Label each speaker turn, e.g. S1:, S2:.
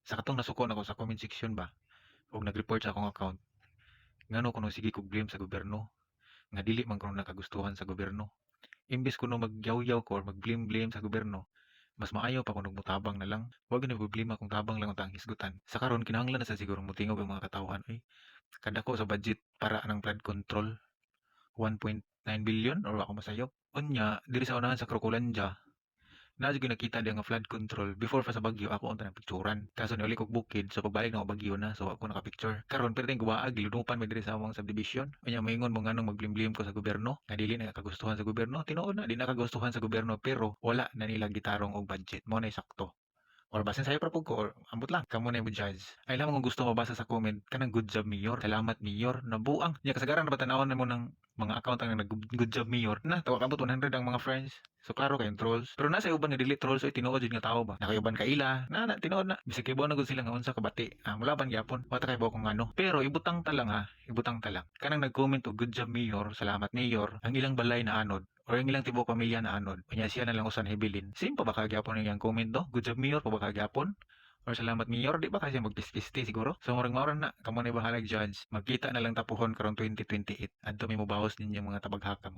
S1: Sa katong nasuko nako sa comment section ba ug nag-report sa akong account, ngano kuno sige kog blame sa gobyerno nga dili man kuno nakagustuhan sa gobyerno. Imbes kuno magyaw-yaw ko or mag-blame-blame sa gobyerno, mas maayo pa kuno mutabang na lang. Wag na problema kung tabang lang unta ang hisgutan. Sa karon kinahanglan na sa siguro motingog ang mga katawhan ay kadako sa budget para ng flood control 1.9 billion or ako masayop. Unya, diri sa unahan sa Crocolandia, na gyud nakita di nga flood control before pa sa bagyo ako unta ng picturean. Kaso niuli kog bukid so pagbalik na ako bagyo na so ako naka-picture. Karon pero ting guwaag giludupan mi diri sa among subdivision. Unya moingon mo nganong magblim-blim ko sa gobyerno nga dili na kagustuhan sa gobyerno. Tinuod na di na kagustuhan sa gobyerno pero wala na nila gitarong og budget. Mo na sakto. Or basin sa'yo pra ko or ambot lang kamo na mo judge. Ay lamang kung gusto mabasa sa comment kanang good job mayor. Salamat mayor. Nabuang. Nya kasagaran na batanawon na mo ng mga account ang nag good job mayor. Na tawa kabot 100 ang mga friends. So klaro kayong trolls. Pero nasa uban nga delete trolls ay tinuod jud nga tao ba. Nakayuban ka ila. Na tinuod na. Bisag kibaw na gud sila nga unsa ka bati. Mulaban gyapon. Wata kay kung ano. Pero ibutang ta lang ha. Ibutang ta lang. Kanang nag-comment og good job mayor. Salamat mayor. Ang ilang balay na anod or ang ilang tibok pamilya na anod. Unya siya na lang usan hibilin. Same pa ba kagyapon yung comment do? Good job mayor pa ba kagyapon? Or salamat mayor, di ba kasi magpististi siguro? So murang mauran na, kamo na bahalag judge. Magkita na lang tapuhon karong 2028. Adto may mubahos ninyo mga tabaghakam.